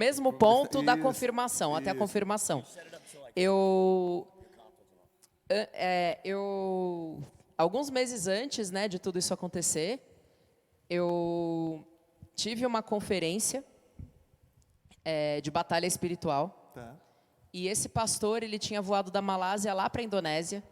Mesmo ponto da Isso, confirmação, até a isso. confirmação. Eu alguns meses antes, né, de tudo isso acontecer, eu tive uma conferência de batalha espiritual. Tá. E esse pastor, ele tinha voado da Malásia lá para a Indonésia.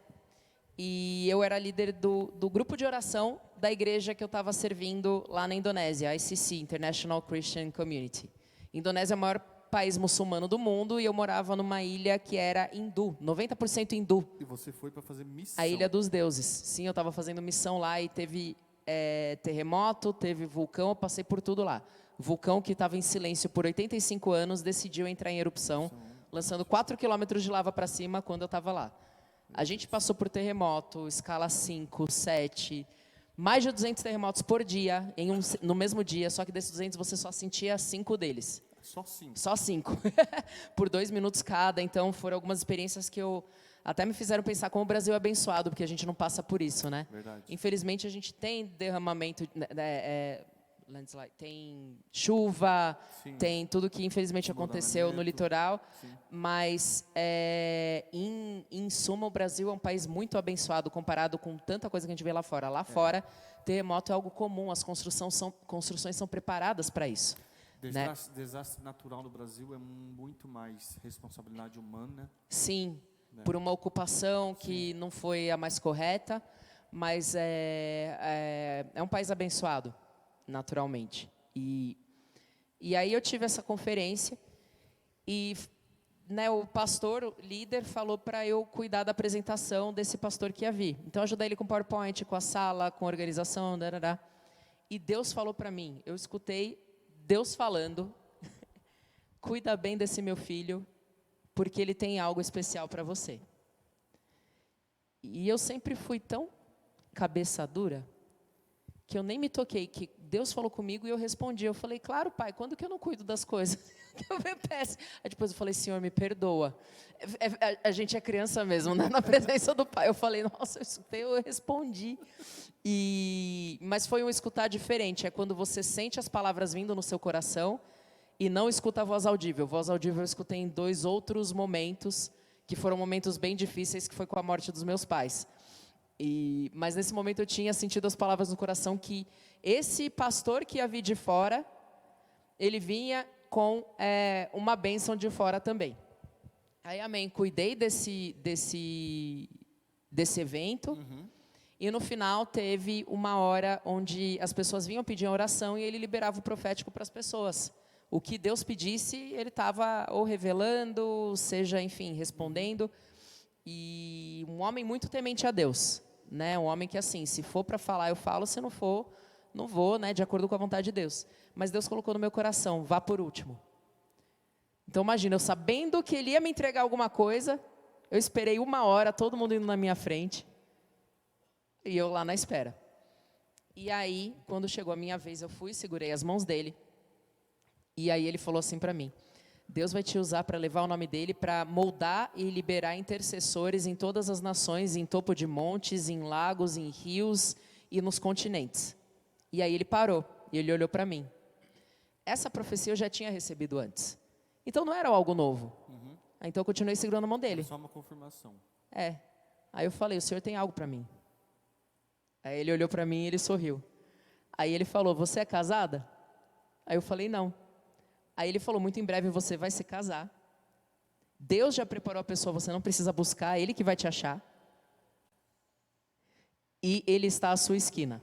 E eu era líder do grupo de oração da igreja que eu estava servindo lá na Indonésia, a ICC, International Christian Community. Indonésia é o maior país muçulmano do mundo e eu morava numa ilha que era hindu, 90% hindu. E você foi para fazer missão. A Ilha dos Deuses. Sim, eu estava fazendo missão lá e teve terremoto, teve vulcão, eu passei por tudo lá. Vulcão que estava em silêncio por 85 anos, decidiu entrar em erupção, lançando 4 quilômetros de lava para cima quando eu estava lá. A gente passou por terremoto, escala 5, 7, mais de 200 terremotos por dia, no mesmo dia, só que desses 200 você só sentia 5 deles. Só 5. Só 5, por 2 minutos cada. Então, foram algumas experiências que até me fizeram pensar como o Brasil é abençoado, porque a gente não passa por isso, né? Verdade. Infelizmente, a gente tem derramamento, landslide, tem chuva, Sim. tem tudo que infelizmente aconteceu no litoral, Sim. mas em suma o Brasil é um país muito abençoado comparado com tanta coisa que a gente vê lá fora. Lá fora, terremoto é algo comum, as construções são preparadas para isso. Desastre natural no Brasil é muito mais responsabilidade humana. Sim, por uma ocupação que não foi a mais correta, mas é um país abençoado, naturalmente. E aí eu tive essa conferência e o pastor, o líder, falou para eu cuidar da apresentação desse pastor que ia vir. Então, eu ajudei ele com PowerPoint, com a sala, com a organização, darará. E Deus falou para mim, eu escutei Deus falando, cuida bem desse meu filho, porque ele tem algo especial para você. E eu sempre fui tão cabeça dura, que eu nem me toquei, que Deus falou comigo e eu respondi. Eu falei, claro, pai, quando que eu não cuido das coisas que eu me peço? Aí depois eu falei, Senhor, me perdoa. A gente é criança mesmo, né? Na presença do pai. Eu falei, nossa, eu respondi. Mas foi um escutar diferente. É quando você sente as palavras vindo no seu coração e não escuta a voz audível. Voz audível eu escutei em 2 outros momentos, que foram momentos bem difíceis, que foi com a morte dos meus pais. Mas nesse momento eu tinha sentido as palavras no coração que esse pastor que ia vir de fora, ele vinha com uma bênção de fora também. Aí, amém, cuidei desse evento. E no final teve uma hora onde as pessoas vinham pedir oração e ele liberava o profético para as pessoas. O que Deus pedisse, ele estava ou revelando, seja, enfim, respondendo. E um homem muito temente a Deus, né? Um homem que, assim, se for para falar, eu falo, se não for, não vou, né? De acordo com a vontade de Deus. Mas Deus colocou no meu coração, vá por último. Então, imagina, eu sabendo que ele ia me entregar alguma coisa, eu esperei 1 hora, todo mundo indo na minha frente, e eu lá na espera. E aí, quando chegou a minha vez, eu fui, segurei as mãos dele, e aí ele falou assim para mim, Deus vai te usar para levar o nome dele, para moldar e liberar intercessores em todas as nações, em topo de montes, em lagos, em rios e nos continentes. E aí ele parou, e ele olhou para mim. Essa profecia eu já tinha recebido antes. Então não era algo novo. Então eu continuei segurando a mão dele. É só uma confirmação. Aí eu falei, o senhor tem algo para mim? Aí ele olhou para mim e ele sorriu. Aí ele falou, você é casada? Aí eu falei, não. Aí ele falou, muito em breve você vai se casar. Deus já preparou a pessoa, você não precisa buscar, Ele que vai te achar. E Ele está à sua esquina.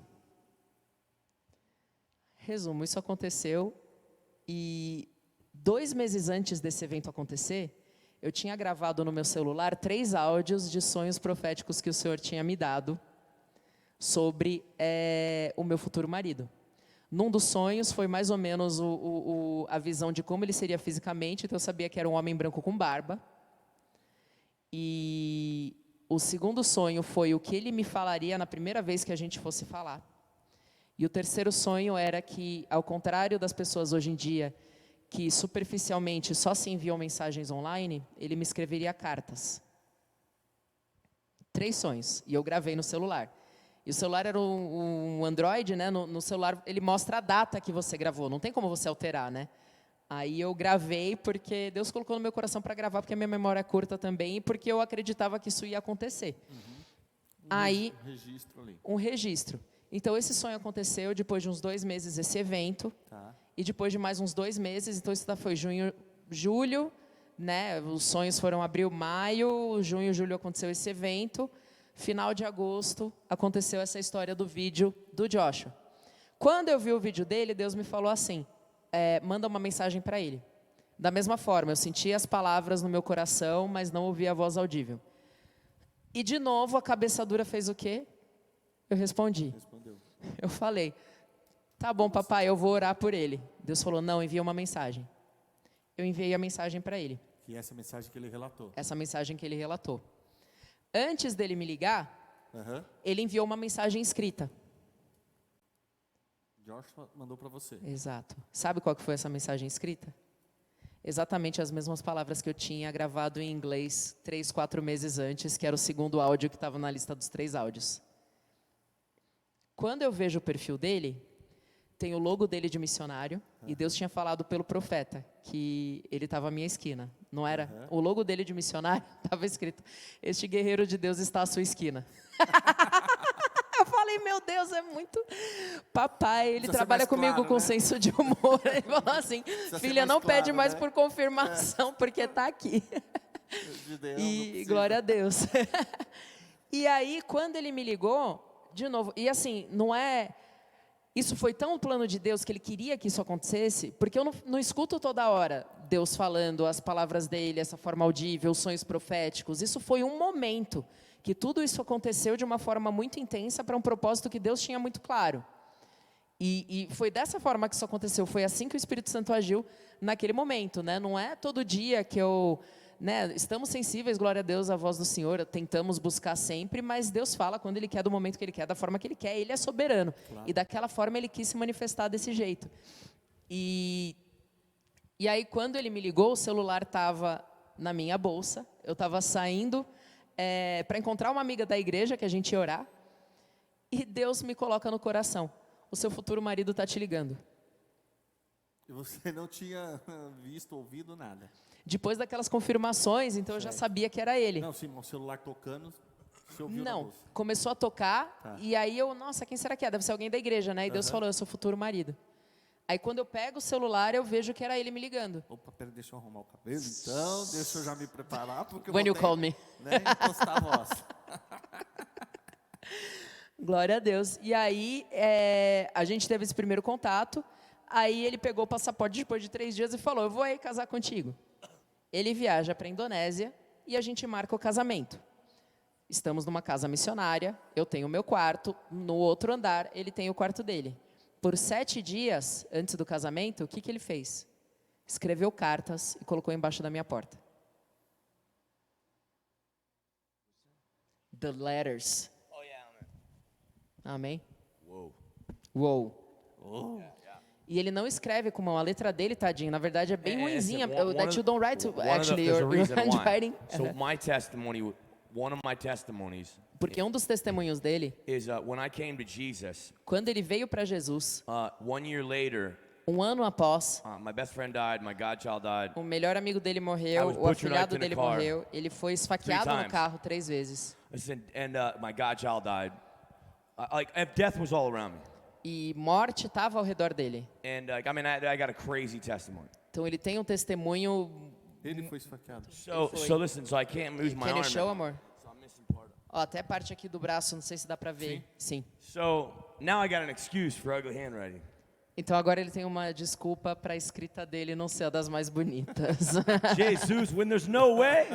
Resumo, isso aconteceu e 2 meses antes desse evento acontecer, eu tinha gravado no meu celular 3 áudios de sonhos proféticos que o Senhor tinha me dado sobre o meu futuro marido. Num dos sonhos foi mais ou menos a visão de como ele seria fisicamente, então eu sabia que era um homem branco com barba. E o segundo sonho foi o que ele me falaria na primeira vez que a gente fosse falar. E o terceiro sonho era que, ao contrário das pessoas hoje em dia, que superficialmente só se enviam mensagens online, ele me escreveria cartas. 3 sonhos, e eu gravei no celular. E o celular era um Android, né? No celular ele mostra a data que você gravou, não tem como você alterar, né? Aí eu gravei porque Deus colocou no meu coração para gravar, porque a minha memória é curta também, e porque eu acreditava que isso ia acontecer. Aí, registro ali. um registro. Então, esse sonho aconteceu depois de uns 2 meses, esse evento. Tá. E depois de mais uns 2 meses, então isso foi junho, julho, né? Os sonhos foram abril, maio, junho, julho aconteceu esse evento. Final de agosto, aconteceu essa história do vídeo do Joshua. Quando eu vi o vídeo dele, Deus me falou assim, manda uma mensagem para ele. Da mesma forma, eu senti as palavras no meu coração, mas não ouvi a voz audível. E de novo, a cabeça dura fez o quê? Eu respondi. Respondeu. Eu falei, tá bom, papai, eu vou orar por ele. Deus falou, não, envia uma mensagem. Eu enviei a mensagem para ele. Que é essa mensagem que ele relatou. Essa mensagem que ele relatou. Antes dele me ligar, ele enviou uma mensagem escrita. Joshua mandou para você. Exato. Sabe qual que foi essa mensagem escrita? Exatamente as mesmas palavras que eu tinha gravado em inglês 3, 4 meses antes, que era o segundo áudio que estava na lista dos 3 áudios. Quando eu vejo o perfil dele, tem o logo dele de missionário, e Deus tinha falado pelo profeta que ele estava à minha esquina, não era? O logo dele de missionário estava escrito, este guerreiro de Deus está à sua esquina. Eu falei, meu Deus, é muito... Papai, ele trabalha comigo com senso de humor. Ele falou assim, filha, não pede mais por confirmação, porque está aqui. E glória a Deus. E aí, quando ele me ligou, de novo, e assim, não é... Isso foi tão o plano de Deus que ele queria que isso acontecesse, porque eu não escuto toda hora Deus falando as palavras dele, essa forma audível, os sonhos proféticos. Isso foi um momento que tudo isso aconteceu de uma forma muito intensa para um propósito que Deus tinha muito claro. E foi dessa forma que isso aconteceu, foi assim que o Espírito Santo agiu naquele momento, né? Não é todo dia que eu... Né, estamos sensíveis, glória a Deus, à voz do Senhor, tentamos buscar sempre, mas Deus fala quando Ele quer, do momento que Ele quer, da forma que Ele quer, Ele é soberano. Claro. E daquela forma Ele quis se manifestar desse jeito. E aí, quando Ele me ligou, o celular estava na minha bolsa, eu estava saindo para encontrar uma amiga da igreja, que a gente ia orar, e Deus me coloca no coração, o seu futuro marido está te ligando. E você não tinha visto, ouvido nada. Depois daquelas confirmações, então eu já sabia que era ele. Não, sim, o celular tocando, você ouviu na Não, bolsa. começou a tocar, e aí eu, nossa, quem será que é? Deve ser alguém da igreja, né? E Deus falou, eu sou futuro marido. Aí quando eu pego o celular, eu vejo que era ele me ligando. Opa, peraí, deixa eu arrumar o cabelo, então, deixa eu já me preparar, porque When eu you call me. Né, impostar a voz. Glória a Deus. E aí, a gente teve esse primeiro contato, aí ele pegou o passaporte depois de 3 dias e falou, eu vou aí casar contigo. Ele viaja para a Indonésia e a gente marca o casamento. Estamos numa casa missionária, eu tenho o meu quarto, no outro andar ele tem o quarto dele. Por 7 dias antes do casamento, o que ele fez? Escreveu cartas e colocou embaixo da minha porta. The letters. Oh, yeah, Amém? Whoa. Uou. Oh. E ele não escreve com mão, a letra dele, tadinho, na verdade é bem ruinzinha. That you don't write to, There's actually, a your reason why. handwriting. So my testimony, one of my testimonies Porque um dos testemunhos dele, is when I came to Jesus, quando ele veio para Jesus, 1 year later, 1 ano após, my best friend died, my godchild died. o melhor amigo dele I morreu, was o butchered afilhado in the dele car morreu, ele foi esfaqueado 3 no times. carro 3 vezes. And my godchild died. Like death was all around me. E morte estava ao redor dele. And I mean, I got a crazy testimony. Então ele tem um testemunho. Ele foi esfaqueado. So listen, so I can't lose my Can arm. you show, now. amor? So I'm missing part of it. Ó, até a parte aqui do braço, não sei se dá para ver. Sim. So now I got an excuse for ugly handwriting. Então agora ele tem uma desculpa para a escrita dele não ser a das mais bonitas. Jesus, when there's no way.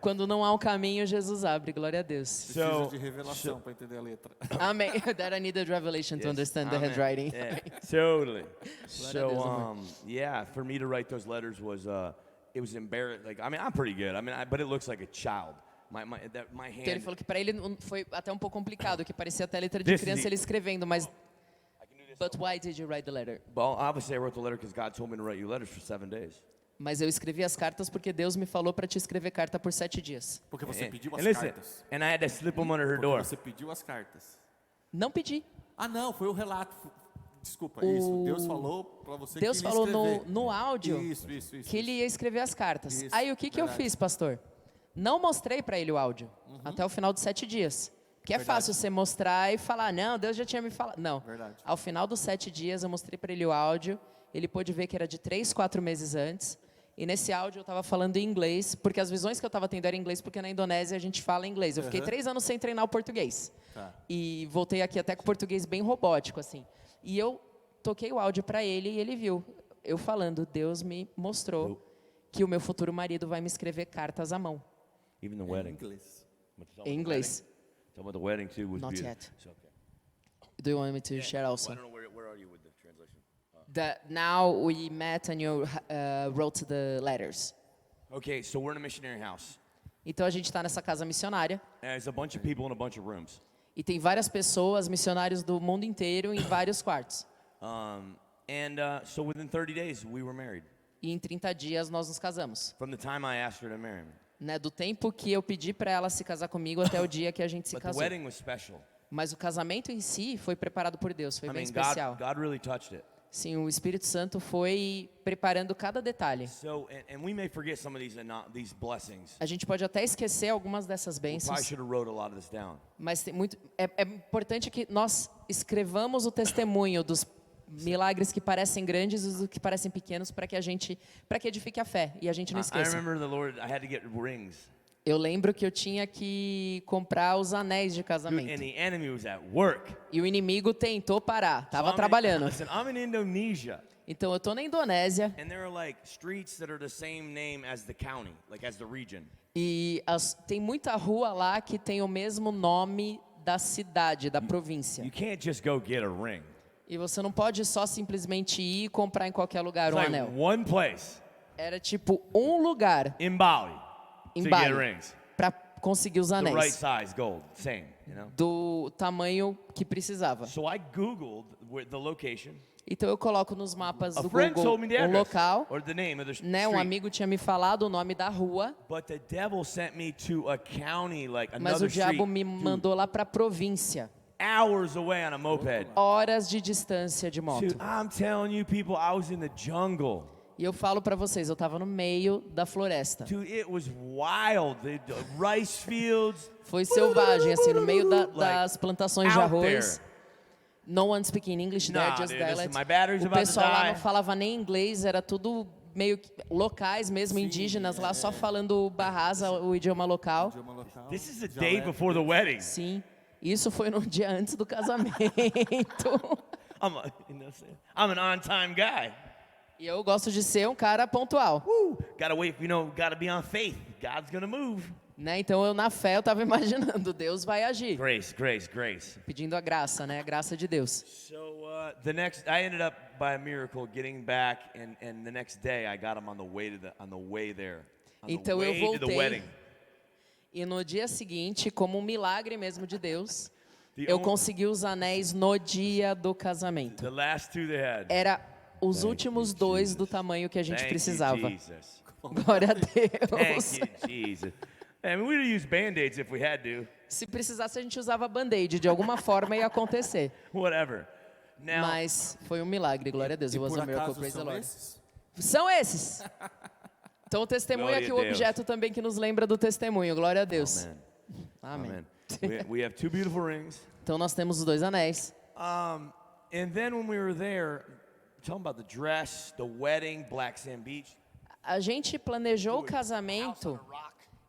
Quando não há um caminho, Jesus abre, glória a Deus. Precisa de revelação para entender a letra. Amém. That I needed revelation to understand the Amen. handwriting. Yeah, totally. Glória a Deus, amor. Yeah, for me to write those letters was it was embarrassing. Like, I mean, I'm pretty good. I mean, but it looks like a child. My Então ele hand. falou que para ele foi até um pouco complicado, que parecia até letra de This is criança the- ele escrevendo, mas But why did you write the letter? Well, obviously I wrote the letter because God told me to write you letters for 7 days. Mas eu escrevi as cartas porque Deus me falou para te escrever carta por 7 dias. Porque você pediu as And listen, cartas. and I had to slip them under her Porque door. você pediu as cartas. Não pedi. Ah, não, foi o relato Desculpa, isso. Deus falou para você Deus que ia falou escrever. no áudio Isso. que ele ia escrever as cartas. Isso, Aí o que eu verdade. fiz, pastor? Não mostrei para ele o áudio até o final dos 7 dias. Porque é Verdade. fácil você mostrar e falar, não, Deus já tinha me falado. Não. Verdade. Ao final dos 7 dias eu mostrei para ele o áudio. Ele pôde ver que era de 3, 4 meses antes. E nesse áudio eu estava falando em inglês, porque as visões que eu estava tendo eram em inglês, porque na Indonésia a gente fala inglês. Eu fiquei 3 anos sem treinar o português. Tá. E voltei aqui até com o português bem robótico, assim. E eu toquei o áudio para ele e ele viu. Eu falando, Deus me mostrou que o meu futuro marido vai me escrever cartas à mão. Even the Em wedding. inglês. Em inglês. Talking about the wedding too was Not beautiful. yet. It's okay. Do you want me to share also? I don't know where are you with the translation. Now we met and you wrote the letters. Okay, so we're in a missionary house. Então a gente está nessa casa missionária And there's a bunch of people in a bunch of rooms. e tem várias pessoas, missionários do mundo inteiro, em vários quartos. So within 30 days, we were married. E em 30 dias nós nos casamos. From the time I asked her to marry me. Né, do tempo que eu pedi para ela se casar comigo até o dia que a gente se But the casou. wedding was special. Mas o casamento em si foi preparado por Deus, foi I bem mean, especial. God really touched it. Sim, o Espírito Santo foi preparando cada detalhe. So, and we may forget some of these blessings. A gente pode até esquecer algumas dessas We probably bênçãos, should have wrote a lot of this down. mas é importante que nós escrevamos o testemunho dos milagres que parecem grandes e dos que parecem pequenos para que edifique a fé e a gente não I esqueça. remember the Lord, I had to get rings. Eu lembro que eu tinha que comprar os anéis de Dude, casamento. and the enemy was at work. E o inimigo tentou parar, So estava I'm trabalhando. Listen, I'm in Indonesia. Então eu tô na Indonésia And there are like streets that are the same name as the county, like as the region. e tem muita rua lá que tem o mesmo nome da cidade, da província. You can't just go get a ring. E você não pode só simplesmente ir e comprar em qualquer lugar It's um like anel. one place Era tipo um lugar in Bali em to Bali get rings. para conseguir os The right anéis size gold, same, you know. do tamanho que precisava. So I Googled the location. Então eu coloco nos mapas A do friend Google told me the um address local, or the name of the né? Um street. amigo tinha me falado o nome da rua, But the devil sent me to a county, like mas another o diabo street, me mandou lá para a província, hours away on a moped. horas de distância de moto. Dude, I'm telling you, people, I was in the jungle. E eu falo para vocês, eu estava no meio da floresta. Dude, it was wild. The rice fields. Foi selvagem, assim, no meio Like, das plantações de out arroz. there. No one speaking English there, Nah, just dude, listen, dialect. my battery's O about to pessoal lá die. não falava nem inglês, era tudo meio que locais mesmo, indígenas lá, só falando o Bahasa, o idioma local. Idioma local, This is the day dialeto. before the wedding. Sim, isso foi no dia antes do casamento. I'm an on-time guy. E eu gosto de ser um cara pontual, Gotta wait, gotta be on faith. God's gonna move. né? Então eu na fé eu tava imaginando, Deus vai agir, Grace, grace, grace. pedindo a graça, né? A graça de Deus. So I ended up by a miracle getting back, and the next day I got him on the way there. On Então the eu way to the voltei. wedding. E no dia seguinte, como um milagre mesmo de Deus, The eu on- consegui os anéis no dia do casamento. The last two they had. Era os últimos dois do tamanho que a gente Thank precisava. you, Jesus. Glória a Deus. Thank you, Jesus. I mean, we'd use band-aids if we had to. Se precisasse, a gente usava band-aid. De alguma forma ia acontecer. Whatever. Now, Mas foi um milagre, glória a Deus. E It was por a miracle, acaso praise the são Lord. esses? São esses. Então o testemunho é Glória aqui a o Deus. objeto também que nos lembra do testemunho. Glória a Deus. Amen. Amém. Amen. We have two beautiful rings. Então nós temos os 2 anéis. And then when we were there, talking about the dress, the wedding, Black Sand Beach. A gente planejou o casamento.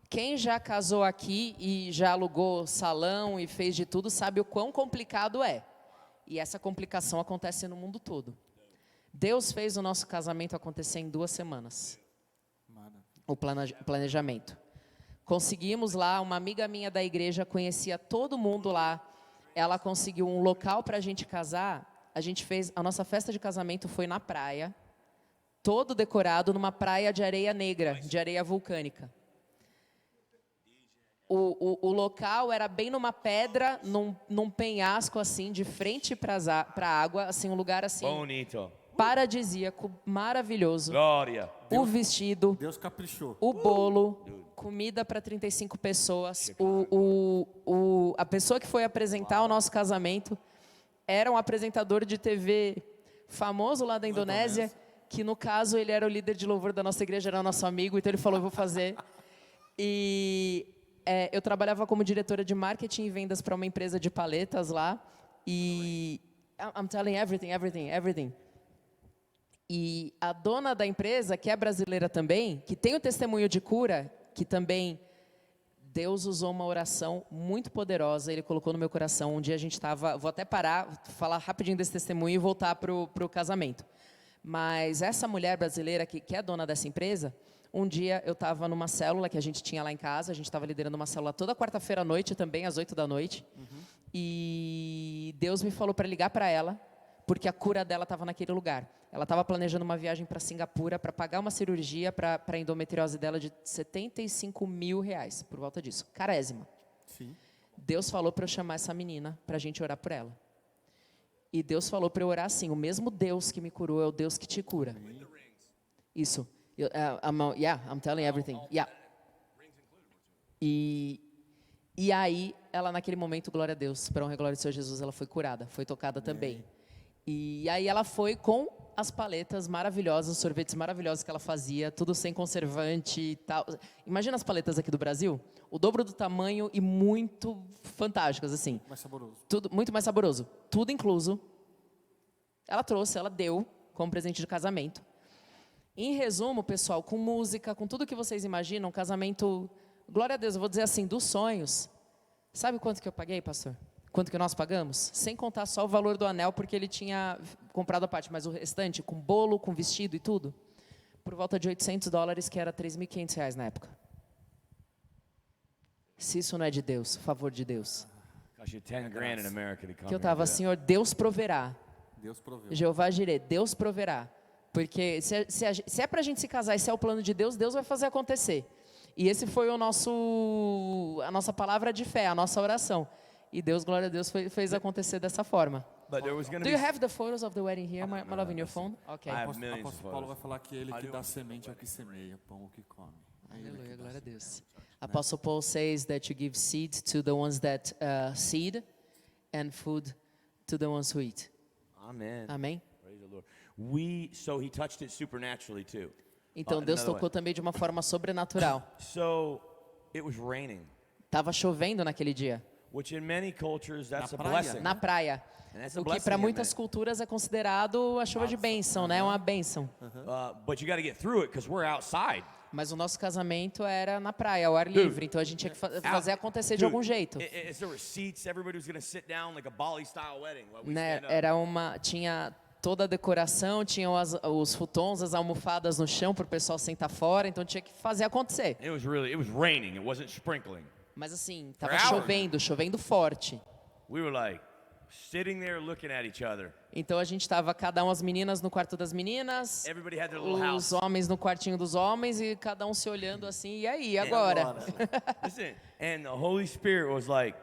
Quem já casou aqui e já alugou salão e fez de tudo sabe o quão complicado é. E essa complicação acontece no mundo todo. Deus fez o nosso casamento acontecer em 2 semanas. O planejamento. Conseguimos lá, uma amiga minha da igreja conhecia todo mundo lá. Ela conseguiu um local para a gente casar. A nossa festa de casamento foi na praia, todo decorado numa praia de areia negra, de areia vulcânica. O local era bem numa pedra, num penhasco assim, de frente para a água, assim, um lugar assim Bonito. paradisíaco, maravilhoso. Glória. O vestido, Deus caprichou. o bolo, comida para 35 pessoas. A pessoa que foi apresentar o nosso casamento era um apresentador de TV famoso lá da Indonésia, que no caso ele era o líder de louvor da nossa igreja, era nosso amigo, então ele falou, eu vou fazer. E eu trabalhava como diretora de marketing e vendas para uma empresa de paletas lá, e I'm telling everything. E a dona da empresa, que é brasileira também, que tem o testemunho de cura, que também Deus usou uma oração muito poderosa, Ele colocou no meu coração. Um dia a gente estava, vou até parar, falar rapidinho desse testemunho e voltar para o casamento. Mas essa mulher brasileira, que é dona dessa empresa, um dia eu estava numa célula que a gente tinha lá em casa, a gente estava liderando uma célula toda quarta-feira à noite também, às 8 da noite. E Deus me falou para ligar para ela, porque a cura dela estava naquele lugar. Ela estava planejando uma viagem para Singapura para pagar uma cirurgia para a endometriose dela de 75 mil reais, por volta disso. Carésima. Sim. Deus falou para eu chamar essa menina para a gente orar por ela. E Deus falou para eu orar assim, o mesmo Deus que me curou é o Deus que te cura. Isso. I'm telling everything. Yeah. E aí, ela naquele momento, glória a Deus, para honra e glória do Senhor Jesus, ela foi curada, foi tocada também. E aí ela foi com as paletas maravilhosas, os sorvetes maravilhosos que ela fazia, tudo sem conservante e tal. Imagina as paletas aqui do Brasil, o dobro do tamanho e muito fantásticas, assim. Mais saboroso. Tudo, muito mais saboroso, tudo incluso. Ela trouxe, ela deu como presente de casamento. Em resumo, pessoal, com música, com tudo que vocês imaginam, um casamento, glória a Deus, eu vou dizer assim, dos sonhos. Sabe quanto que eu paguei, pastor? Quanto que nós pagamos? Sem contar só o valor do anel, porque ele tinha comprado a parte, mas o restante, com bolo, com vestido e tudo, por volta de $800, que era R$3.500 na época. Se isso não é de Deus, favor de Deus. Cost you 10 grand in America to come Que eu here estava, and do that. Senhor, Deus proverá. Deus proveu. Jeová Jireh, Deus proverá. Porque se é para a gente se casar e se é o plano de Deus, Deus vai fazer acontecer. E esse foi a nossa palavra de fé, a nossa oração. E Deus, glória a Deus, fez acontecer dessa forma. But there was going Do to you be have the photos of the wedding here, my love, in your phone? Okay. I have Apóstolo millions of Paulo photos. vai falar que ele que dá semente é o que semeia, pão o que come. É ele que Aleluia, dá glória a semente. Deus. Apostle Paul says that you give seed to the ones that seed and food to the ones who eat. Amen. Amém? Praise the Lord. So he touched it supernaturally too. Então Deus another tocou way. também de uma forma sobrenatural. So it was raining, Tava chovendo naquele dia, which in many cultures that's a praia. blessing. na praia. And that's a O que blessing para in muitas many. culturas é considerado a chuva de bênção, né? Uma bênção. But you got to get through it because we're outside. Mas o nosso casamento era na praia, ao ar livre. Então a gente tinha que fazer acontecer de Dude, algum jeito. There were seats. Everybody was going to sit down like a Bali style wedding. While we Né? stand up. Tinha toda a decoração, tinham os futons, as almofadas no chão para o pessoal sentar fora. Então tinha que fazer acontecer. It was raining. It wasn't sprinkling. Mas assim, tava For hours. chovendo forte. We were like sitting there looking at each other. Então a gente tava as meninas no quarto das meninas, Everybody had their little os house. homens no quartinho dos homens e cada um se olhando assim, e aí, agora? Listen, and the Holy Spirit was like,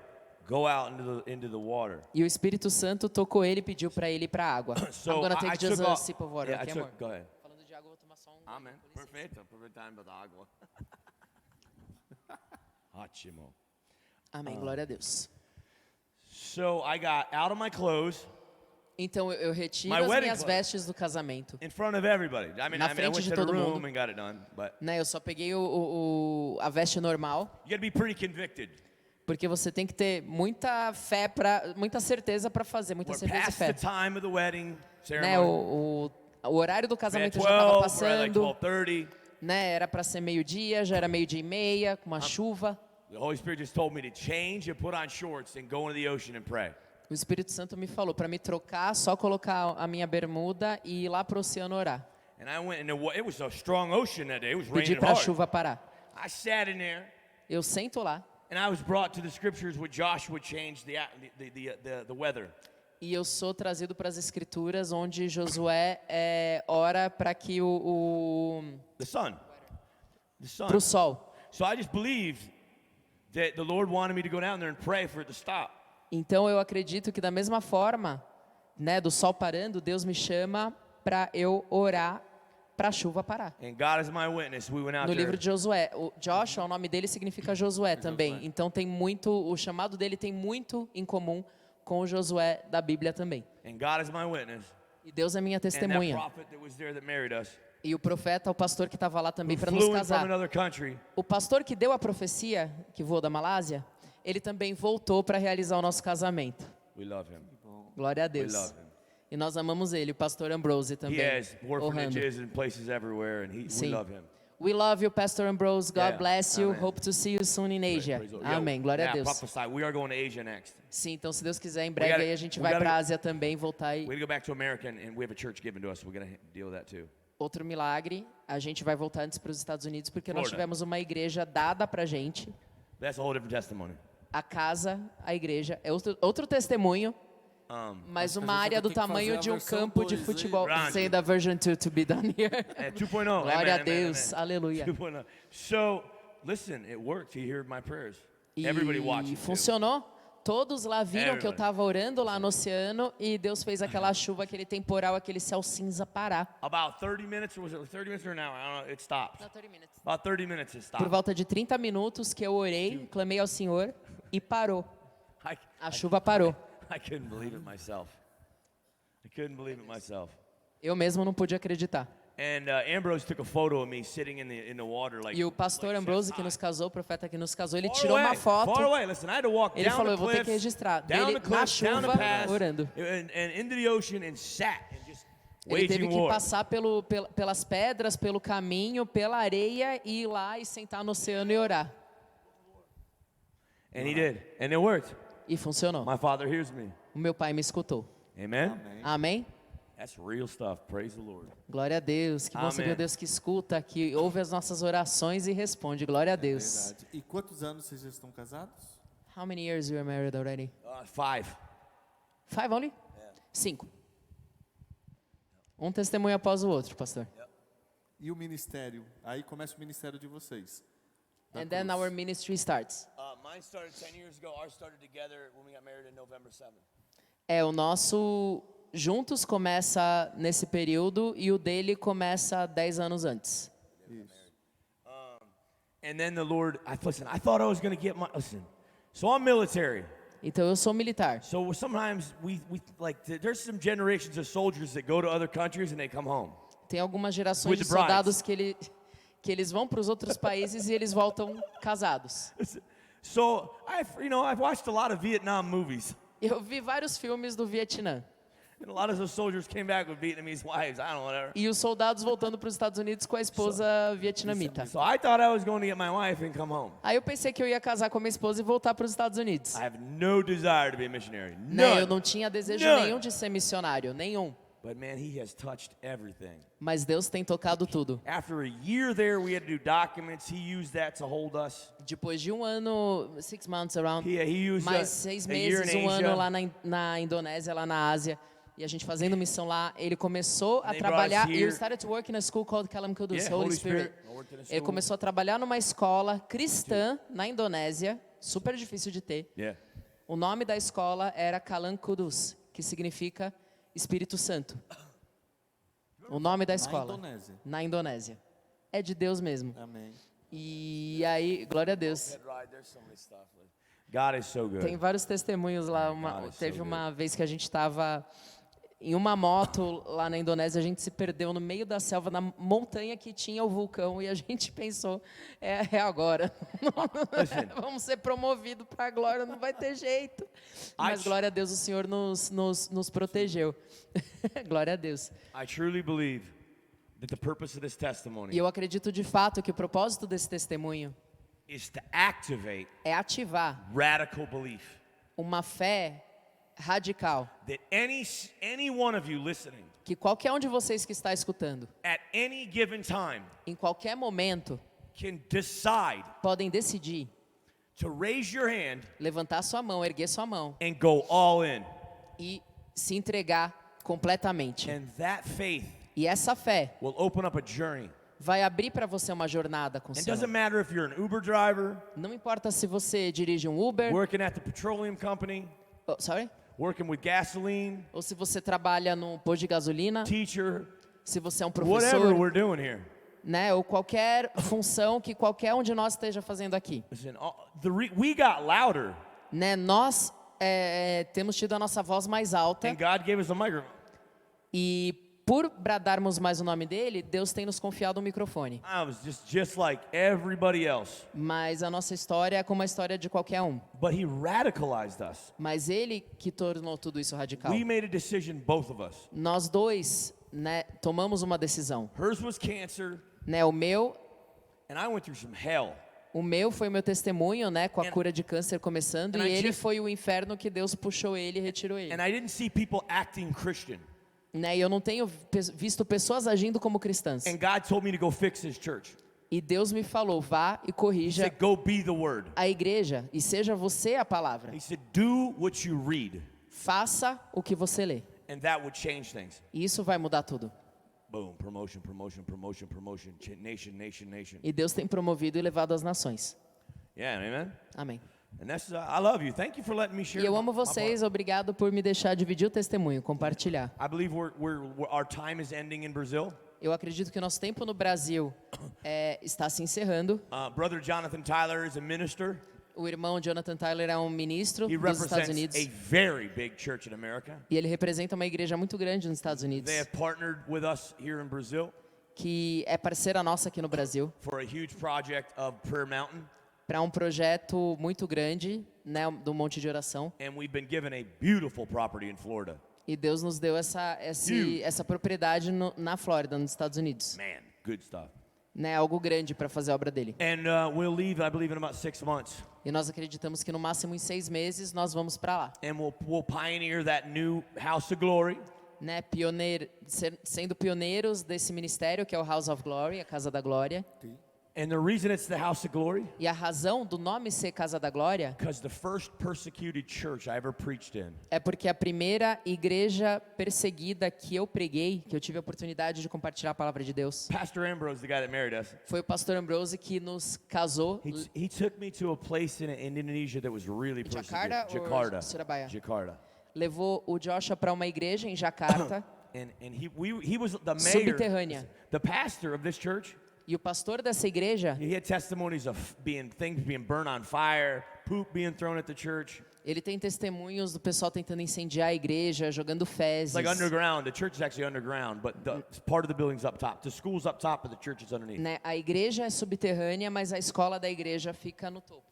go out into the water. E o Espírito Santo tocou ele e pediu para ele ir para a água. So I'm gonna I take just took a off- sip of water, Yeah, okay, amor? go ahead. Falando de água, eu vou tomar só um. Amen. Perfeito. Perfect time para a água. Ótimo. Amém, glória a Deus. So I got out of my clothes Então eu retiro My as wedding minhas clothes. vestes do casamento. in front of everybody. I Na I frente went de to the todo room mundo. and got it done, but Né, eu só peguei a veste normal, you got to be pretty convicted. porque você tem que ter muita fé, muita certeza para fazer, muita We're certeza e past fé. the time of the wedding Né, ceremony. o horário do We're at casamento já estava 12, we're at like passando, 12:30. né, era para ser meio-dia, já era meio-dia e meia, com uma chuva. The Holy Spirit just told me to change and put on shorts and go into the ocean and pray. O Espírito Santo me falou para me trocar, só colocar a minha bermuda e ir lá para o oceano orar. And I went, and it was a strong ocean that day. It was Pedir raining para a hard. chuva parar. I sat in there, Eu sento lá and I was brought to the scriptures where Joshua would change the weather. e eu sou trazido para as escrituras onde Josué ora para que The sun. The sun. para o sol. So I just believed that the Lord wanted me to go down there and pray for it to stop. Então eu acredito que da mesma forma, né, do sol parando, Deus me chama para eu orar para a chuva parar. And God is my witness. We went out No there. livro de Josué, o Joshua, o nome dele significa Josué também. Então tem muito, o chamado dele tem muito em comum com o Josué da Bíblia também. And God is my witness. E Deus é minha And that testemunha. prophet that was there that married us, E o profeta, o pastor que estava lá who também para nos flew in from casar. another country, O pastor que deu a profecia, que voou da Malásia, ele também voltou para realizar o nosso casamento. we love him. Glória a We Deus. love him. E nós amamos ele, o pastor Ambrose He também. has Honrando. orphanages in places everywhere, and we Sim. love him. We love you, Pastor Ambrose. God Yeah. bless you. Amen. Hope to see you soon in Asia. Praise the Lord. Amém. Glória a Deus. Prophesy. We are going to Asia next. Sim, então se Deus quiser, em breve gotta- aí a gente we vai gotta- para a Ásia também, voltar aí. We gotta go back to America, and we have a church given to us. We're going to deal with that too. Outro milagre, a gente vai voltar antes para os Estados Unidos, porque nós Florida. tivemos uma igreja dada pra gente. That's a whole different testimony. A casa, a igreja, é outro testemunho, mas Acho que uma a gente área vai do ter que tamanho fazer a de um versão campo de 2, hein? futebol. Grande. Say the version 2 to be done here. 2.0. Glória a Amen, Deus, amen, aleluia. 2.0. So, listen, it worked. He heard my prayers. Everybody watching. E too. funcionou. Todos lá viram que eu Everybody. estava orando lá no oceano e Deus fez aquela chuva, aquele temporal, aquele céu cinza parar. About 30 minutes, or was it 30 minutes or an hour? I don't know. It stopped. Not 30 minutes. About 30 minutes, it Por stopped. volta de 30 minutos que eu orei, clamei ao Senhor e parou. A chuva parou. I couldn't believe it myself. I couldn't believe it myself. Eu mesmo não pude acreditar. And Ambrose took a photo of me sitting in the water, like. E o pastor like Ambrose, chest que nos high. casou, o profeta que nos casou, ele Far tirou uma away, foto. Far away. Listen, I had to walk Ele down falou, the eu vou ter que cliffs, registrar. down Dele the na cliffs, down the chuva, pass, orando. and into the ocean and sat and just Ele teve waging que war. passar pelas pedras, pelo caminho, pela areia, e ir lá e sentar no oceano e orar. And he did, and it worked. E funcionou. My father hears me. O meu pai me escutou. Amen. Amém. Amém? That's real stuff. Praise the Lord. Glória a Deus. Que bom saber Amém. o Deus que escuta, que ouve as nossas orações e responde. Glória a Deus. Verdade. E quantos anos vocês já estão casados? How many years you are married already? 5. 5 only? 5. Um testemunho após o outro, pastor. E o ministério? Aí começa o ministério de vocês. Na And then cruz. our ministry starts. Mine started 10 years ago. Ours started together when we got married in November 7th. O nosso juntos começa nesse período e o dele começa 10 anos antes. Isso. And then the Lord, I thought I was going to get listen. So I'm military. Então eu sou militar. So sometimes we like there's some generations of soldiers that go to other countries and they come home. Tem algumas gerações With de the brides. soldados que eles vão para os outros países e eles voltam casados. So I've watched a lot of Vietnam movies. Eu vi vários filmes do Vietnã. And a lot of those soldiers came back with Vietnamese wives. I don't know, whatever. E os soldados voltando para os Estados Unidos com a esposa vietnamita. So I thought I was going to get my wife and come home. Aí eu pensei que eu ia casar com a minha esposa e voltar para os Estados Unidos. I have no desire to be a missionary. Né, None. eu não tinha desejo None. nenhum de ser missionário, nenhum. But man, he has touched everything. Mas Deus tem tocado tudo. After a year there, we had to do documents. He used that to hold us. Depois de um ano, 6 months around, He used mais 6 a year meses, in um Asia. ano lá na Indonésia, lá na Ásia, e a gente fazendo missão lá, ele começou a they trabalhar, brought us e here. he started to work in a school called Kalam Kudus, Yeah, Holy Spirit. I worked in a Ele school. começou a trabalhar numa escola cristã na Indonésia, super difícil de ter. Yeah. O nome da escola era Kalam Kudus, que significa Espírito Santo. O nome da escola. Indonésia. Na Indonésia. É de Deus mesmo. Amém. E aí, glória a Deus. God is so good. Tem vários testemunhos lá. God is so Teve good. uma vez que a gente estava em uma moto lá na Indonésia, a gente se perdeu no meio da selva, na montanha que tinha o vulcão, e a gente pensou, é agora. Vamos ser promovidos para a glória, não vai ter jeito. Mas glória a Deus, o Senhor nos protegeu. Glória a Deus. I truly believe that the purpose of this E testimony eu acredito de fato que o propósito desse testemunho is to activate é ativar radical belief uma fé radical, that any one of you listening que qualquer um de vocês que está escutando, at any given time em qualquer momento, can decide podem decidir to raise your hand levantar sua mão, erguer sua mão and go all in. e se entregar completamente. And that faith E essa fé will open up a journey. vai abrir para você uma jornada com o It Senhor. doesn't matter if you're an Uber driver, Não importa se você dirige um Uber, working at the petroleum company, working with gasoline, ou se você trabalha no posto de gasolina, teacher, se você é um whatever professor, we're doing here. né, ou qualquer função que qualquer um de nós esteja fazendo aqui. Listen, we got louder Né, nós temos tido a nossa voz mais alta and God gave us a microphone. e por bradarmos mais o nome dele, Deus tem nos confiado um microfone. I was just like everybody else. Mas a nossa história é como a história de qualquer um. But he radicalized us. Mas ele que tornou tudo isso radical. We made a decision, both of us. Nós dois, né, tomamos uma decisão. Hers was cancer, Né, o meu and I went through some hell. foi o meu testemunho, né, com a cura de câncer começando, and e I ele just- foi o inferno que Deus puxou ele e retirou ele. And I didn't see people acting Christian. Né, e eu não tenho visto pessoas agindo como cristãs. And God told me to go fix his church. E Deus me falou, vá e He corrija said, go be the word. a igreja e seja você a palavra. He said, do what you read, Faça o que você lê. and that would change things. E isso vai mudar tudo. Boom, promotion, promotion, promotion, promotion, nation, nation, nation. E Deus tem promovido e levado as nações. Yeah, amen. Amém. And that's I love you. Thank you for letting me share. E eu amo my part. vocês, obrigado por me deixar dividir o testemunho, compartilhar. I believe our time is ending in Brazil. Eu acredito que o nosso tempo no Brasil está se encerrando. Brother Jonathan Tyler is a minister. O irmão Jonathan Tyler é um ministro He dos Estados represents Unidos. a very big church in America. E ele representa uma igreja muito grande nos Estados Unidos, They have partnered with us here in Brazil que é parceira nossa aqui no Brasil, for a huge project of Prayer Mountain. para um projeto muito grande, né, do Monte de Oração. And we've been given a beautiful property in Florida. E Deus nos deu essa propriedade na Flórida, nos Estados Unidos. Man, good stuff. Né, algo grande para fazer a obra dele. And we'll leave, I believe, in about 6 months. E nós acreditamos que no máximo em 6 meses nós vamos para lá. And we'll pioneer that new house of glory. Né, sendo pioneiros desse ministério que é o House of Glory, a Casa da Glória. And the reason it's the house of glory, E a razão do nome ser Casa da Glória because the first persecuted church I ever preached in é porque a primeira igreja perseguida que eu preguei, que eu tive a oportunidade de compartilhar a palavra de Deus, Pastor Ambrose, the guy that married us, foi o pastor Ambrose que nos casou. he took me to a place in Indonesia that was really persecuted. Jakarta ou Surabaya? Jakarta. Levou o Joshua para uma igreja em Jakarta And he was the mayor, Subterrânea. the pastor of this church. E o pastor dessa igreja, He had testimonies of things being burned on fire, poop being thrown at the church. ele tem testemunhos do pessoal tentando incendiar a igreja, jogando fezes. It's like underground. The church is actually underground, but part of the building's up top. The school's up top, but the church is underneath. Né? A igreja é subterrânea, mas a escola da igreja fica no topo.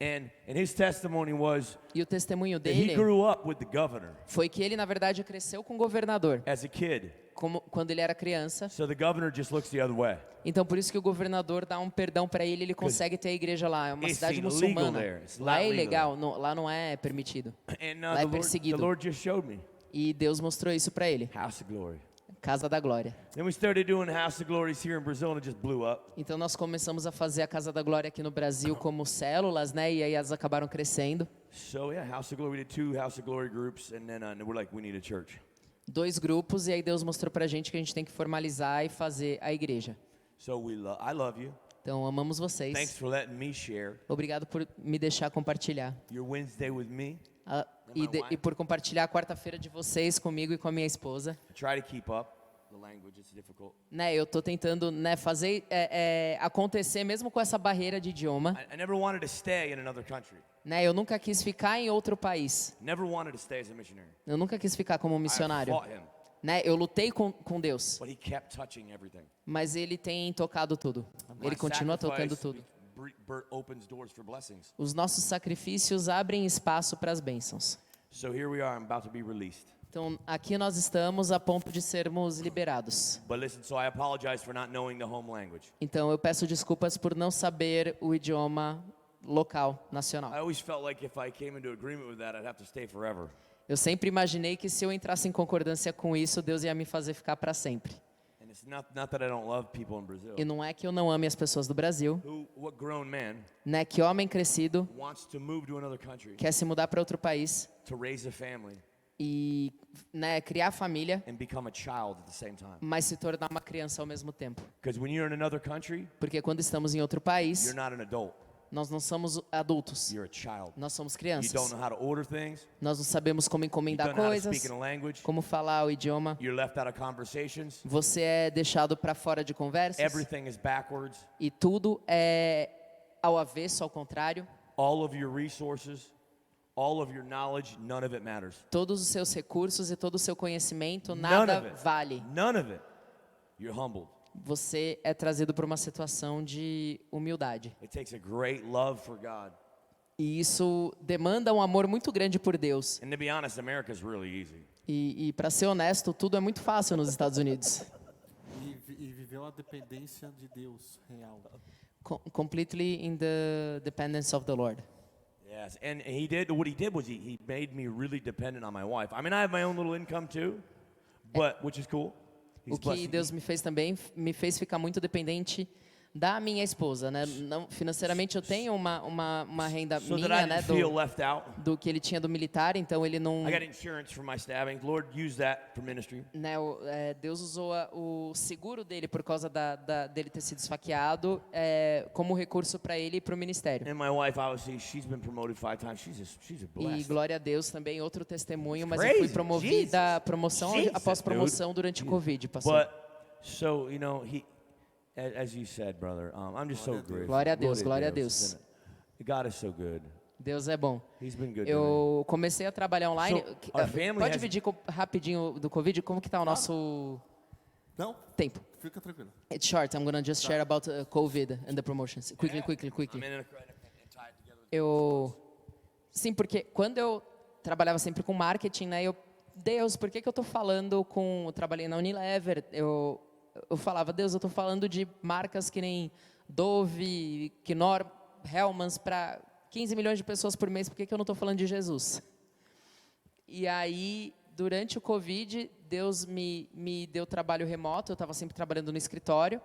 And his testimony was E o testemunho that he dele grew up with the governor foi que ele, na verdade, cresceu com o governador, as a kid. quando ele era criança. So the governor just looks the other way. Então, por isso que o governador dá um perdão para ele consegue ter a igreja lá. É uma It's cidade illegal muçulmana. there. It's Lá not é legal ilegal, lá não é permitido. And Lá é perseguido. the Lord just showed me E Deus mostrou isso para ele. House of Glory. Casa da Glória. Then we started doing House of Glories here in Brazil, and it just blew up. Então nós começamos a fazer a Casa da Glória aqui no Brasil como células, né? E aí elas acabaram crescendo. So yeah, House of Glory. We did 2 House of Glory groups, and then we're like, we need a church. 2 grupos, e aí Deus mostrou pra gente que a gente tem que formalizar e fazer a igreja. So I love you. Então amamos Thanks vocês. for letting me share Obrigado por me deixar compartilhar. your Wednesday with me. E por compartilhar a quarta-feira de vocês comigo e com a minha esposa. I try to keep up. The language is difficult. Né, eu tô tentando, né, fazer acontecer mesmo com essa barreira de idioma. I never wanted to stay in another country. Né, eu nunca quis ficar em outro país. Never wanted to stay as a missionary. Eu nunca quis ficar como I missionário. fought him, Né, eu lutei com Deus, but he kept touching everything. mas Ele tem tocado tudo. Ele My continua tocando sacrifice tudo. opens doors for blessings. Os nossos sacrifícios abrem espaço para as bênçãos. So here we are. I'm about to be released. Então, aqui nós estamos a ponto de sermos liberados. But listen, so I apologize for not knowing the home language. Então, eu peço desculpas por não saber o idioma local, I nacional. always felt like if I came into agreement with that, I'd have to stay forever. Eu sempre imaginei que se eu entrasse em concordância com isso, Deus ia me fazer ficar para sempre. And it's not that I don't love people in Brazil. E não é que eu não ame as pessoas do Brasil, What grown man né? Que homem crescido wants to move to another country quer se mudar para outro país to raise a family e, né, criar família, and become a child at the same time? mas se tornar uma criança ao mesmo tempo. Because when you're in another country, Porque quando estamos em outro país, you're not an adult. nós não somos adultos, You're a child. nós somos You crianças. don't know how to order things. Nós não sabemos como You encomendar don't know how to coisas, speak in a language. como falar o idioma. You're left out of conversations. Você é deixado para fora de conversas Everything is backwards. e tudo é ao avesso, ao contrário. All of your resources, all of your knowledge, none of it matters. Todos os seus recursos e todo o seu conhecimento, None nada of it. vale. None of it. You're humbled. Você é trazido para uma situação de humildade. It takes a great love for God. E isso demanda um amor muito grande por Deus. And to be honest, America's really easy. E para ser honesto, tudo é muito fácil nos Estados Unidos. E viveu a dependência de Deus real. Completely in the dependence of the Lord. Yes, and what he did was he made me really dependent on my wife. I mean, I have my own little income too, which is cool. He's O que blessed Deus me fez também, me fez ficar muito dependente da minha esposa, né? Não, financeiramente eu tenho uma renda so that minha, I né, didn't feel left out. do que ele tinha do militar, então ele não, I got insurance for my stabbing. Lord, use that for ministry. né, Deus usou o seguro dele por causa dele ter sido esfaqueado como recurso para ele e para o ministério. And my wife, obviously, she's been promoted 5 times. She's a E blessed. glória a Deus também, outro testemunho, mas eu Crazy. fui promovida, promoção Jesus, após promoção durante o Covid, pastor. But so as you said, brother, I'm just so grateful. Glória a Deus, glória a Deus. God is so good. Deus é bom. He's been good. to me. Eu comecei a trabalhar online. So, our family Pode has- dividir rapidinho do Covid, como que tá o nosso Não, tempo? fica tranquilo. It's short. I'm gonna just share about Covid and the promotions. Quickly. I'm in a tie it together. Sim, porque quando eu trabalhava sempre com marketing, né? Deus, por que eu tô falando eu trabalhei na Unilever, eu falava, Deus, eu tô falando de marcas que nem Dove, Knorr, Hellmann's para 15 milhões de pessoas por mês, por que eu não tô falando de Jesus? E aí, durante o Covid, Deus me deu trabalho remoto, eu estava sempre trabalhando no escritório,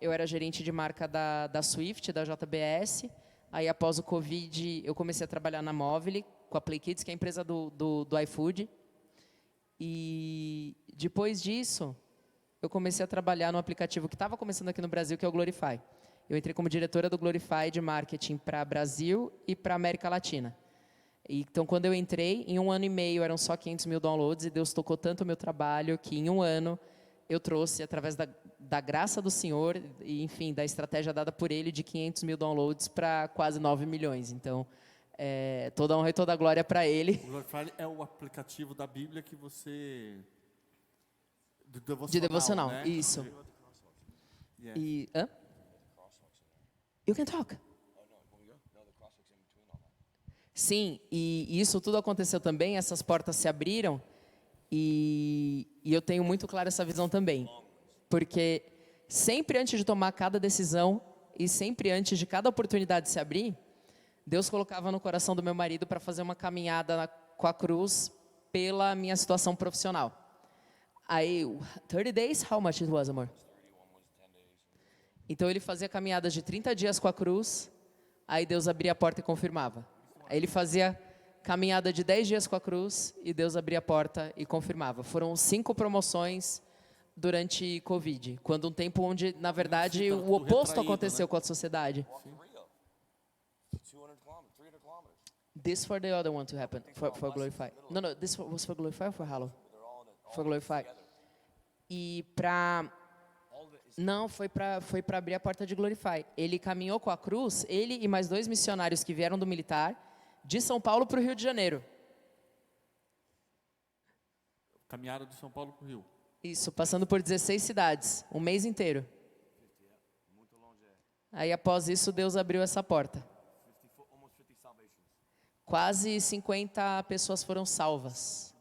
eu era gerente de marca da Swift, da JBS, aí após o Covid, eu comecei a trabalhar na Movile, com a Play Kids, que é a empresa do iFood, e depois disso, eu comecei a trabalhar no aplicativo que estava começando aqui no Brasil, que é o Glorify. Eu entrei como diretora do Glorify de marketing para Brasil e para América Latina. Então, quando eu entrei, em 1 ano e meio eram só 500 mil downloads e Deus tocou tanto o meu trabalho que em 1 ano eu trouxe, através da graça do Senhor e, enfim, da estratégia dada por Ele, de 500 mil downloads para quase 9 milhões. Então, toda a honra e toda a glória para Ele. O Glorify é o aplicativo da Bíblia que você... De devocional, né? isso. Yeah. E, hã? You can talk. Sim, e isso tudo aconteceu também, essas portas se abriram, e eu tenho muito claro essa visão também. Porque sempre antes de tomar cada decisão, e sempre antes de cada oportunidade se abrir, Deus colocava no coração do meu marido para fazer uma caminhada com a cruz pela minha situação profissional. Aí, 30 days, how much it was, amor? Então ele fazia caminhadas de 30 dias com a cruz, aí Deus abria a porta e confirmava. Aí ele fazia caminhada de 10 dias com a cruz e Deus abria a porta e confirmava. Foram 5 promoções durante Covid, quando um tempo onde, na verdade, o oposto aconteceu com a sociedade. This for the other one to happen, for Glorify. No, this was for Glorify or for Hallow? For Glorify. E Não, foi para abrir a porta de Glorify. Ele caminhou com a cruz, ele e mais 2 missionários que vieram do militar, de São Paulo para o Rio de Janeiro. Caminhada de São Paulo para o Rio. Isso, passando por 16 cidades, um mês inteiro. Aí após isso, Deus abriu essa porta. Quase 50 pessoas foram salvas.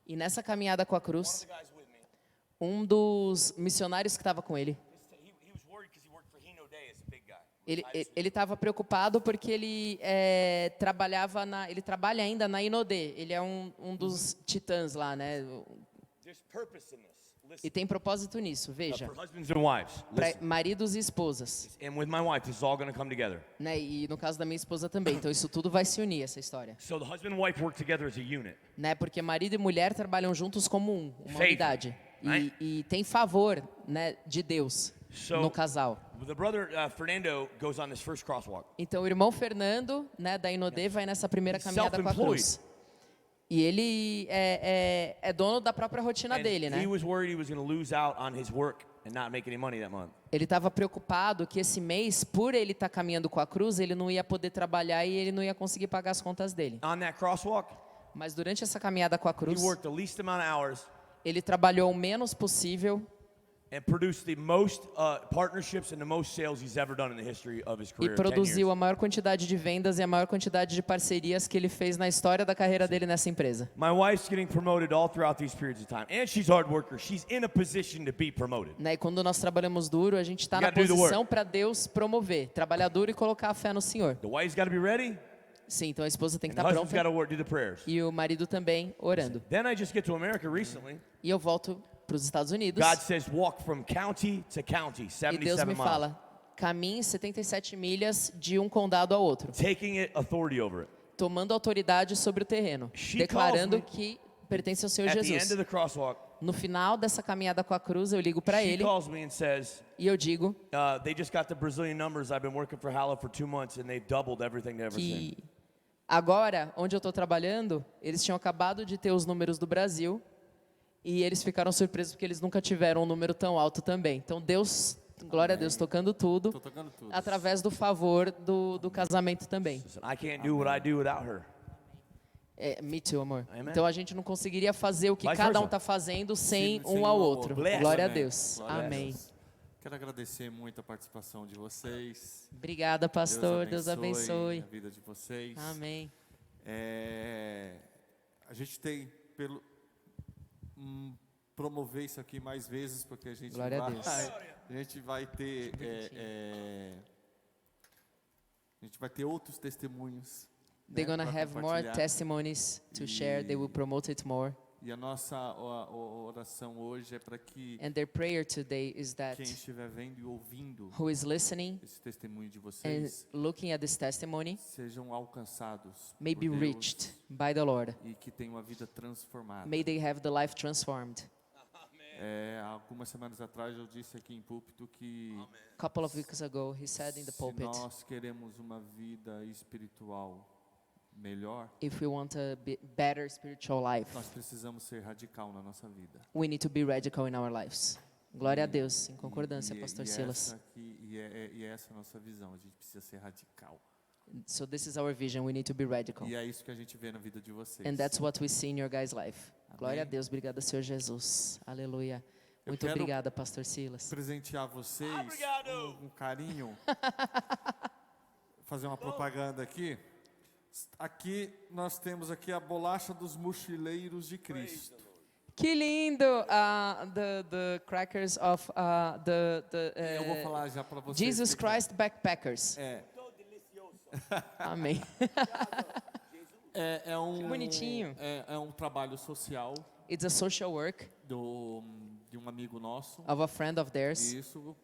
E nessa caminhada com a cruz, um dos missionários que estava com ele, ele estava preocupado porque ele trabalha ainda na Inodê. Ele é um dos titãs lá, né? E tem propósito nisso, veja. Para maridos e esposas. And with my wife, this is all going to come together. Né? E no caso da minha esposa também. Então isso tudo vai se unir, essa história. So the husband and wife work together as a unit. Né? Porque marido e mulher trabalham juntos como uma Favor, unidade. right? E tem favor, né, de Deus no casal. The brother Fernando goes on this first crosswalk. Então o irmão Fernando, né, da Inodê, vai nessa primeira caminhada com a cruz. E ele é dono da própria rotina dele, né? He was worried he was going to lose out on his work and not make any money that month. Ele estava preocupado que esse mês, por ele estar caminhando com a cruz, ele não ia poder trabalhar e ele não ia conseguir pagar as contas dele. On that crosswalk, Mas durante essa caminhada com a he cruz, worked the least amount of hours ele trabalhou o menos possível and produced the most partnerships and the most sales he's ever done in the history of his e career. 10 produziu years. a maior quantidade de vendas e a maior quantidade de parcerias que ele fez na história da carreira dele nessa empresa. My wife's getting promoted all throughout these periods of time, and she's a hard worker. She's in a position to be promoted. Né? E quando nós trabalhamos duro, a gente está You na gotta do the work. posição para Deus promover, trabalhar duro e colocar a fé no Senhor. The wife's got to be ready, Sim, então a esposa tem que and the estar husband's got pronta to do the prayers. e o marido também orando. Then I just get to America recently. E eu volto para os Estados Unidos God says, walk from county to county, e Deus 77 me miles. fala, caminhe 77 milhas de um condado ao outro, Taking it authority over it. tomando autoridade sobre o terreno, She declarando calls que pertence ao Senhor At the end Jesus. of the crosswalk, No final dessa caminhada com a cruz, eu ligo para she ele calls me and says, e eu digo they just got the Brazilian numbers. I've been working for Hala for 2 months, and they've doubled everything they've ever seen. que agora, onde eu estou trabalhando, eles tinham acabado de ter os números do Brasil e eles ficaram surpresos porque eles nunca tiveram um número tão alto também. Então Deus, glória a Deus, tocando tudo, Tô tocando tudo. através do favor do casamento também. Listen, I can't do what I do without her. Me too, amor. Amen. Então a gente não conseguiria fazer o que Vice cada um versa. está fazendo sem Sem um ao outro. Bless. Glória a Amém. Deus. Glória a Amém. Deus. Quero agradecer muito a participação de vocês. Obrigada, pastor. Deus abençoe. a vida de vocês. Amém. A gente tem pelo promover isso aqui mais vezes, porque a gente Glória a vai, Deus. a gente vai ter a gente vai ter outros testemunhos. They're né, gonna pra have more compartilhar. testimonies to share. They will promote it more. E a nossa oração hoje é para que And their prayer today is that quem estiver vendo e ouvindo who is listening esse testemunho de and vocês looking at this testimony sejam alcançados may por be Deus reached by the Lord. e que tenham a vida transformada. May they have the life transformed. Algumas semanas atrás eu disse aqui em púlpito que A couple of weeks ago, he said in the se pulpit, nós queremos uma vida espiritual melhor, if we want a better spiritual life, nós precisamos ser radical na nossa vida. we need to be radical in our lives. Glória a Deus, em concordância, Pastor Silas. Essa é a nossa visão, a gente precisa ser radical. So this is our vision, we need to be radical. E é isso que a gente vê na vida de vocês. And that's what we see in your guys' life. Glória a Amém. Deus, obrigada, Senhor Jesus. Aleluia. Eu Muito quero obrigada, Pastor Silas. presentear vocês com um carinho. Fazer uma propaganda aqui. Aqui nós temos aqui a bolacha dos mochileiros de Cristo. Que lindo! The crackers of Eu vou falar já para vocês. Jesus o que que é. Christ Backpackers. Amém. É um Bonitinho. É um trabalho social It's a social work de um amigo nosso. of a friend of theirs. Isso,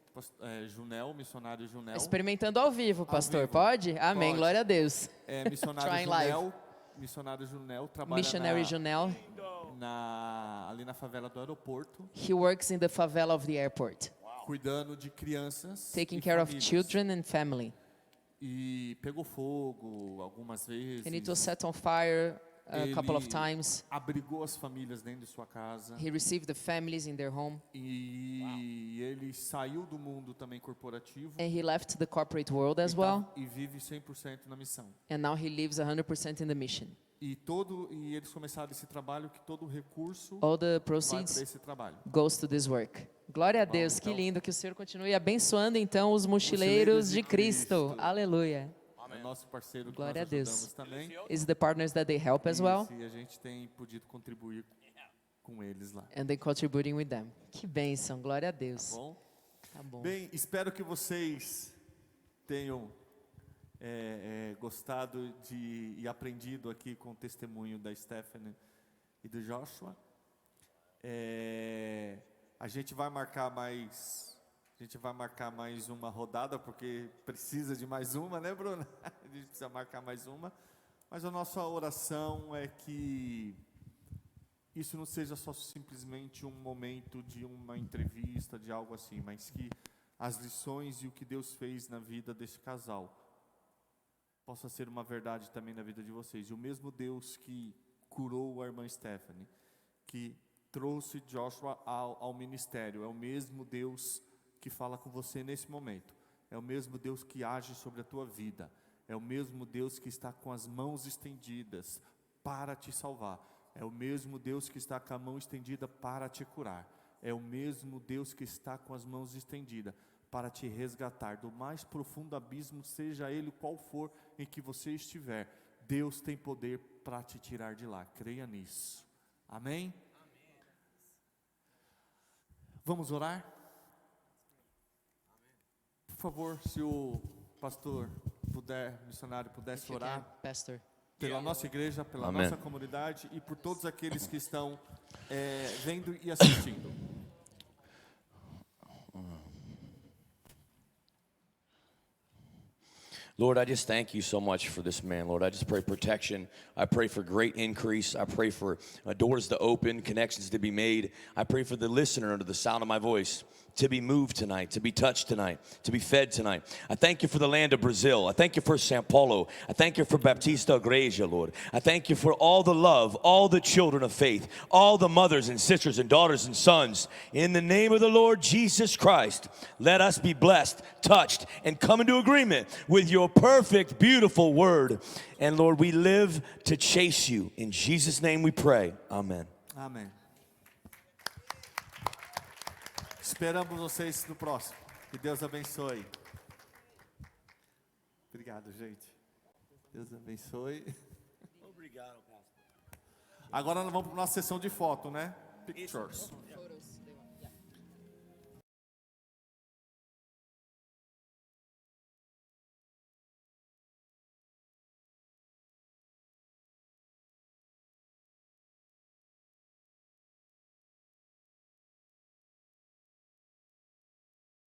Junel, missionário Junel. Experimentando ao vivo, pastor. vivo. Pode? Amém. Pode. Glória a Deus. Missionário Trying Junel. Missionário Junel trabalha Missionary Junel. ali na favela do aeroporto, He works in the favela of the airport, cuidando de crianças taking e care of famílias. children and family. E pegou fogo algumas vezes. And it was set on fire a couple of Ele times. abrigou as famílias dentro de sua casa. He received the families in their home. E ele saiu do mundo também corporativo And he left the corporate world as well. e vive 100% na missão. And now he lives 100% in the mission. E eles começaram esse trabalho que todo o recurso All the vai para proceeds esse trabalho. goes to this work. Glória a Deus, que então- lindo. Que o Senhor continue abençoando então os mochileiros de Cristo. Aleluia. É nosso parceiro que Glória nós a Deus. ajudamos também. Is the partners that they help as well. E a gente tem podido contribuir com eles lá. And they contributing with them. Que bênção, glória a Deus. Bom? Tá bom. Bem, espero que vocês tenham gostado e aprendido aqui com o testemunho da Stephanie e do Joshua. A gente vai marcar mais uma rodada, porque precisa de mais uma, né, Bruna? A gente precisa marcar mais uma. Mas a nossa oração é que isso não seja só simplesmente um momento de uma entrevista, de algo assim, mas que as lições e o que Deus fez na vida desse casal possa ser uma verdade também na vida de vocês. E o mesmo Deus que curou a irmã Stephanie, que trouxe Joshua ao ministério. É o mesmo Deus que fala com você nesse momento. É o mesmo Deus que age sobre a tua vida. É o mesmo Deus que está com as mãos estendidas para te salvar. É o mesmo Deus que está com a mão estendida para te curar. É o mesmo Deus que está com as mãos estendidas para te resgatar do mais profundo abismo, seja ele qual for em que você estiver. Deus tem poder para te tirar de lá. Creia nisso. Amém? Vamos orar? Por favor, se o pastor puder, missionário pudesse orar Pastor. pela nossa igreja, pela Amém. nossa comunidade e por todos aqueles que estão vendo e assistindo. Lord, I just thank you so much for this man, Lord. I just pray protection. I pray for great increase. I pray for doors to open, connections to be made. I pray for the listener under the sound of my voice to be moved tonight, to be touched tonight, to be fed tonight. I thank you for the land of Brazil. I thank you for São Paulo. I thank you for Baptista Igreja, Lord. I thank you for all the love, all the children of faith, all the mothers and sisters and daughters and sons. In the name of the Lord Jesus Christ, let us be blessed, touched, and come into agreement with your perfect, beautiful word. And Lord, we live to chase you. In Jesus' name we pray. Amen. Amém. Esperamos vocês no próximo. Que Deus abençoe. Obrigado, gente. Deus abençoe. Obrigado, pastor. Agora nós vamos para a nossa sessão de foto, né? Pictures.